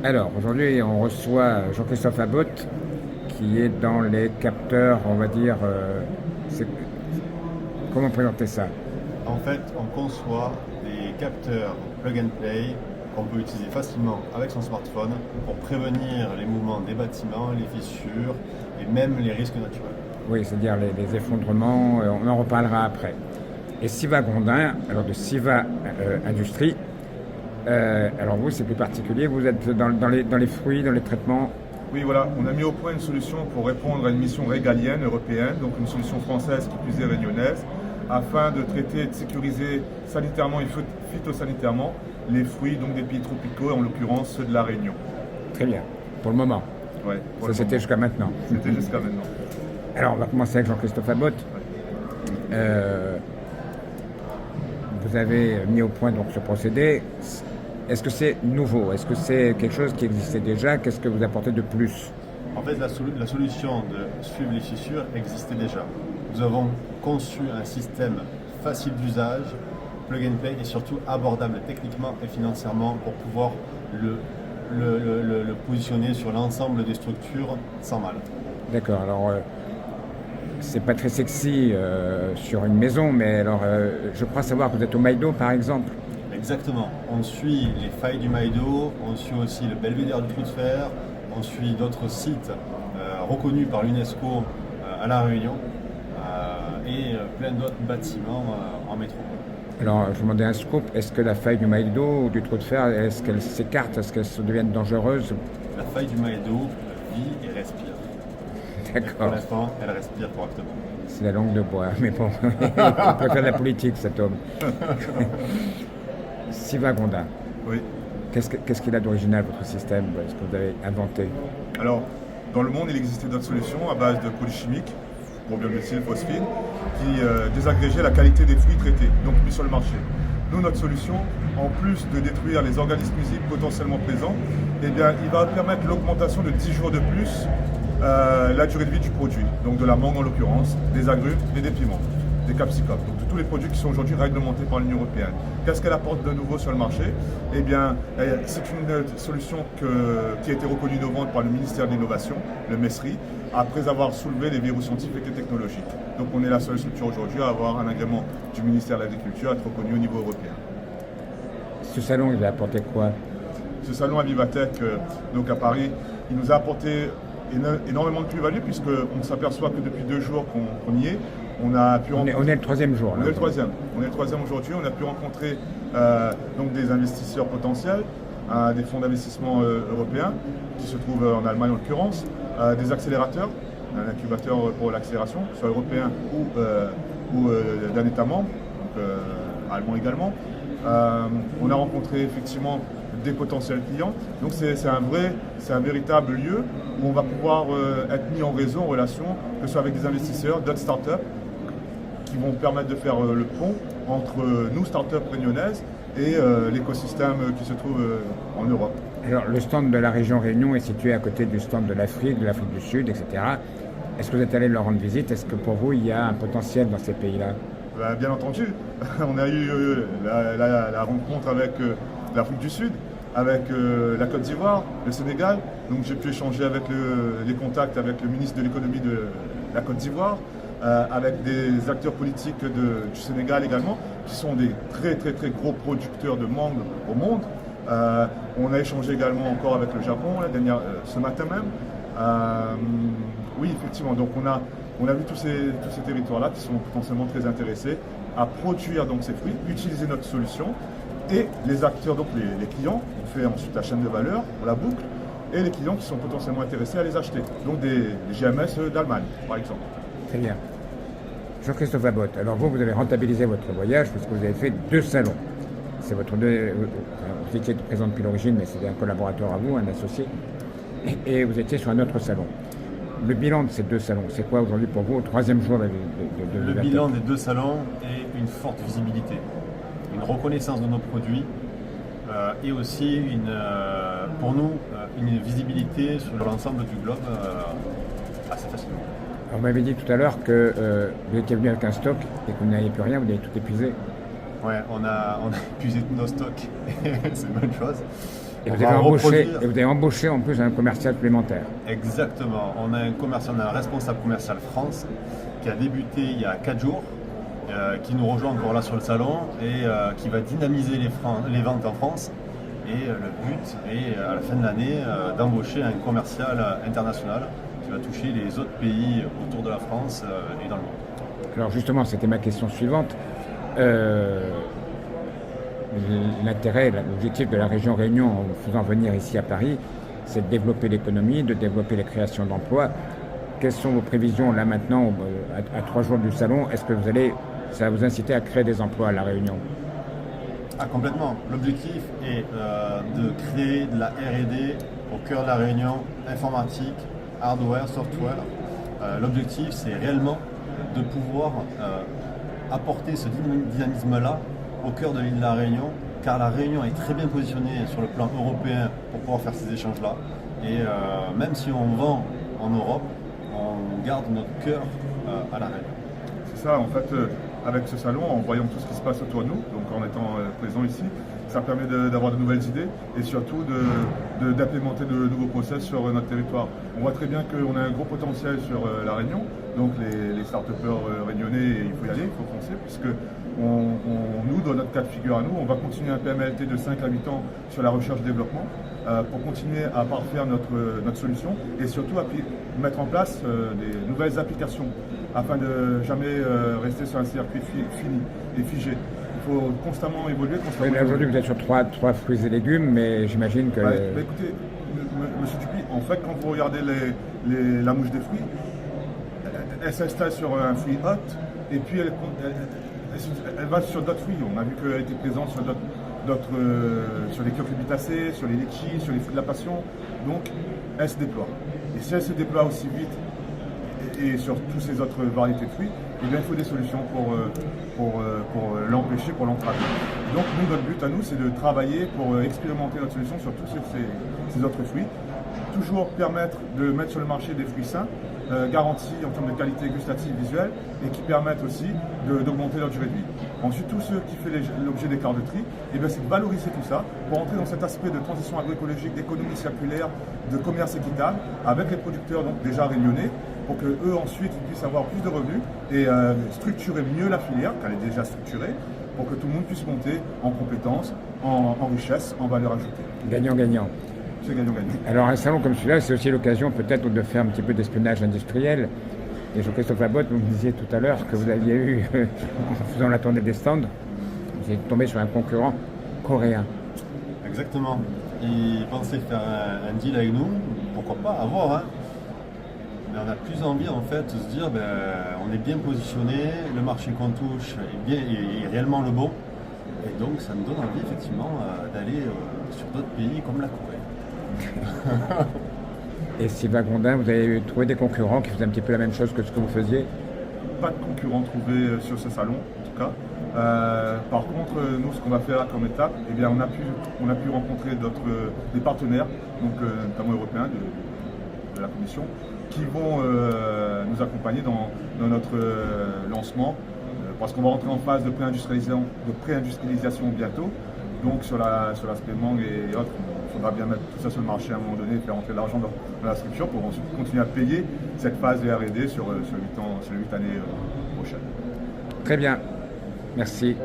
Alors, aujourd'hui, on reçoit Jean-Christophe Abot, qui est dans les capteurs, on va dire. C'est- Comment présenter ça? En fait, on conçoit des capteurs plug and play qu'on peut utiliser facilement avec son smartphone pour prévenir les mouvements des bâtiments, les fissures et même les risques naturels. Oui, c'est-à-dire les effondrements, on en reparlera après. Et Siva Grondin, alors de Siva Industrie. Alors vous, c'est plus particulier, vous êtes dans les fruits, dans les traitements. Oui, voilà, on a mis au point une solution pour répondre à une mission régalienne européenne, donc une solution française qui plus est réunionnaise, afin de traiter et de sécuriser sanitairement et phytosanitairement les fruits donc des pays tropicaux, en l'occurrence ceux de la Réunion. Très bien, pour le moment. Ouais, pour Ça, le c'était moment. jusqu'à maintenant. C'était jusqu'à maintenant. Alors, on va commencer avec Jean-Christophe Abot. Euh, Vous avez mis au point donc ce procédé. Est-ce que c'est nouveau? Est-ce que c'est quelque chose qui existait déjà? Qu'est-ce que vous apportez de plus? En fait, la solution de suivre les fissures existait déjà. Nous avons conçu un système facile d'usage, plug and play et surtout abordable techniquement et financièrement pour pouvoir le positionner sur l'ensemble des structures sans mal. D'accord, alors c'est pas très sexy sur une maison, mais alors je crois savoir que vous êtes au Maïdo par exemple. Exactement. On suit les failles du Maïdo, on suit aussi le belvédère du Trou de Fer, on suit d'autres sites reconnus par l'UNESCO à La Réunion et plein d'autres bâtiments en métropole. Alors je vous demandais un scoop, est-ce que la faille du Maïdo ou du trou de fer, est-ce qu'elle s'écarte, est-ce qu'elle se devienne dangereuse? La faille du Maïdo vit et respire. Et pour D'accord, l'instant, elle respire correctement. c'est la langue de bois, mais bon, on peut faire de la politique cet homme. Siva Gonda, Oui. qu'est-ce qu'il a d'original votre système, ce que vous avez inventé? Alors, dans le monde, il existait d'autres solutions à base de produits chimiques, probiométhyle, phosphine, qui désagrégeaient la qualité des fruits traités, donc mis sur le marché. Nous, notre solution, en plus de détruire les organismes nuisibles potentiellement présents, eh bien, il va permettre l'augmentation de 10 jours de plus la durée de vie du produit, donc de la mangue en l'occurrence, des agrumes et des piments, des capsicums, donc de tous les produits qui sont aujourd'hui réglementés par l'Union européenne. Qu'est-ce qu'elle apporte de nouveau sur le marché? Eh bien, c'est une solution qui a été reconnue innovante par le ministère de l'Innovation, le MESRI, après avoir soulevé les verrous scientifiques et technologiques. Donc on est la seule structure aujourd'hui à avoir un agrément du ministère de l'Agriculture, à être reconnu au niveau européen. Ce salon, il va apporter quoi? Ce salon à Vivatech, donc à Paris, il nous a apporté énormément de plus-value puisqu'on s'aperçoit que depuis 2 jours qu'on y est, on a pu On est le troisième jour. On Là, est le troisième. On est le troisième aujourd'hui. On a pu rencontrer donc des investisseurs potentiels, des fonds d'investissement européens qui se trouvent en Allemagne en l'occurrence, des accélérateurs, un incubateur pour l'accélération, soit européen ou d'un État membre, donc allemand également. On a rencontré effectivement des potentiels clients. Donc c'est un véritable lieu où on va pouvoir être mis en réseau, en relation, que ce soit avec des investisseurs, d'autres startups, qui vont permettre de faire le pont entre nous, startups réunionnaises, et l'écosystème qui se trouve en Europe. alors, le stand de la région Réunion est situé à côté du stand de l'Afrique du Sud, etc. Est-ce que vous êtes allé leur rendre visite? Est-ce que pour vous, il y a un potentiel dans ces pays-là? Bien entendu, on a eu la rencontre avec l'Afrique du Sud, avec la Côte d'Ivoire, le Sénégal. Donc j'ai pu échanger avec les contacts avec le ministre de l'économie de la Côte d'Ivoire, avec des acteurs politiques du Sénégal également, qui sont des très très très gros producteurs de mangue au monde. On a échangé également encore avec le Japon ce matin même. Oui, effectivement, donc on a vu tous ces territoires-là qui sont potentiellement très intéressés à produire donc ces fruits, utiliser notre solution, et les acteurs, donc les clients, on fait ensuite la chaîne de valeur, on la boucle, et les clients qui sont potentiellement intéressés à les acheter, donc des GMS d'Allemagne par exemple. Très bien. Jean-Christophe Abot, alors vous avez rentabilisé votre voyage parce que vous avez fait 2 salons. C'est votre vous étiez présent depuis l'origine, mais c'était un collaborateur à vous, un associé, et vous étiez sur un autre salon. Le bilan de ces 2 salons, c'est quoi aujourd'hui pour vous au 3e jour de Le Vivatech? bilan des 2 salons est une forte visibilité, une reconnaissance de nos produits et aussi pour nous une visibilité sur l'ensemble du globe assez facilement. Alors, vous m'avez dit tout à l'heure que vous étiez venu avec un stock et que vous n'aviez plus rien, vous avez tout épuisé. Ouais, on a épuisé tous nos stocks, c'est une bonne chose. Et On vous, va avez embauché, reproduire. et vous avez embauché en plus un commercial supplémentaire. Exactement. On a un responsable commercial France qui a débuté il y a 4 jours, qui nous rejoint encore là sur le salon et qui va dynamiser les ventes en France. Et le but est à la fin de l'année d'embaucher un commercial international qui va toucher les autres pays autour de la France et dans le monde. Alors justement, c'était ma question suivante. L'intérêt, l'objectif de la région Réunion en vous faisant venir ici à Paris, c'est de développer l'économie, de développer les créations d'emplois. Quelles sont vos prévisions là maintenant, à 3 jours du salon? Est-ce que ça va vous inciter à créer des emplois à la Réunion? Ah, complètement. L'objectif est de créer de la R&D au cœur de la Réunion, informatique, hardware, software. L'objectif, c'est réellement de pouvoir apporter ce dynamisme-là au cœur de l'île de la Réunion, car la Réunion est très bien positionnée sur le plan européen pour pouvoir faire ces échanges-là. Et même si on vend en Europe, on garde notre cœur à la Réunion. C'est ça, en fait, avec ce salon, en voyant tout ce qui se passe autour de nous, donc en étant présent ici, ça permet d'avoir de nouvelles idées et surtout d'implémenter de nouveaux process sur notre territoire. On voit très bien qu'on a un gros potentiel sur la Réunion, donc les start-upers réunionnais, il faut y aller, il faut foncer, puisque nous, dans notre cas de figure à nous, on va continuer un PMLT de 5 à 8 ans sur la recherche-développement pour continuer à parfaire notre solution et surtout à mettre en place des nouvelles applications afin de jamais rester sur un circuit fini et figé. Il faut constamment évoluer, constamment évoluer. Aujourd'hui, vous êtes sur trois fruits et légumes, mais j'imagine que... Écoutez, monsieur Dupuis, en fait, quand vous regardez la mouche des fruits, elle s'installe sur un fruit hôte et puis elle va sur d'autres fruits. On a vu qu'elle était présente sur les cucurbitacées, sur les litchis, sur les fruits de la passion. Donc, elle se déploie. Et si elle se déploie aussi vite et sur toutes ces autres variétés de fruits, eh bien, il faut des solutions pour l'empêcher, pour l'entraver. Donc, notre but à nous, c'est de travailler pour expérimenter notre solution sur tous ces autres fruits. Toujours permettre de mettre sur le marché des fruits sains, garantis en termes de qualité gustative visuelle et qui permettent aussi d'augmenter leur durée de vie. Ensuite, tout ce qui fait l'objet des cartes de tri, eh c'est de valoriser tout ça pour entrer dans cet aspect de transition agroécologique, d'économie circulaire, de commerce équitable avec les producteurs donc déjà réunionnais pour qu'eux ensuite ils puissent avoir plus de revenus et structurer mieux la filière, qu'elle est déjà structurée, pour que tout le monde puisse monter en compétences, en richesse, en valeur ajoutée. Gagnant-gagnant. C'est gagnant-gagnant. Alors un salon comme celui-là, c'est aussi l'occasion peut-être de faire un petit peu d'espionnage industriel. Et Jean-Christophe Labotte, vous me disiez tout à l'heure que vous aviez eu, en faisant la tournée des stands, vous êtes tombé sur un concurrent coréen. Exactement. Ils pensaient faire un deal avec nous, pourquoi pas, à voir. Hein. Mais on a plus envie en fait de se dire, on est bien positionné, le marché qu'on touche est réellement le bon. Et donc ça nous donne envie effectivement d'aller sur d'autres pays comme la Corée. Et Sylvain Grondin, vous avez trouvé des concurrents qui faisaient un petit peu la même chose que ce que vous faisiez? Pas de concurrents trouvés sur ce salon, en tout cas. Par contre, nous, ce qu'on va faire comme étape, eh bien, on a pu rencontrer des partenaires, donc, notamment européens de la Commission, qui vont nous accompagner dans notre lancement, parce qu'on va rentrer en phase de pré-industrialisation bientôt. Donc sur l'aspect mangue et autres, il faudra bien mettre tout ça sur le marché à un moment donné et faire entrer de l'argent dans la structure pour ensuite continuer à payer cette phase de R&D sur les 8 années prochaines. Très bien, merci.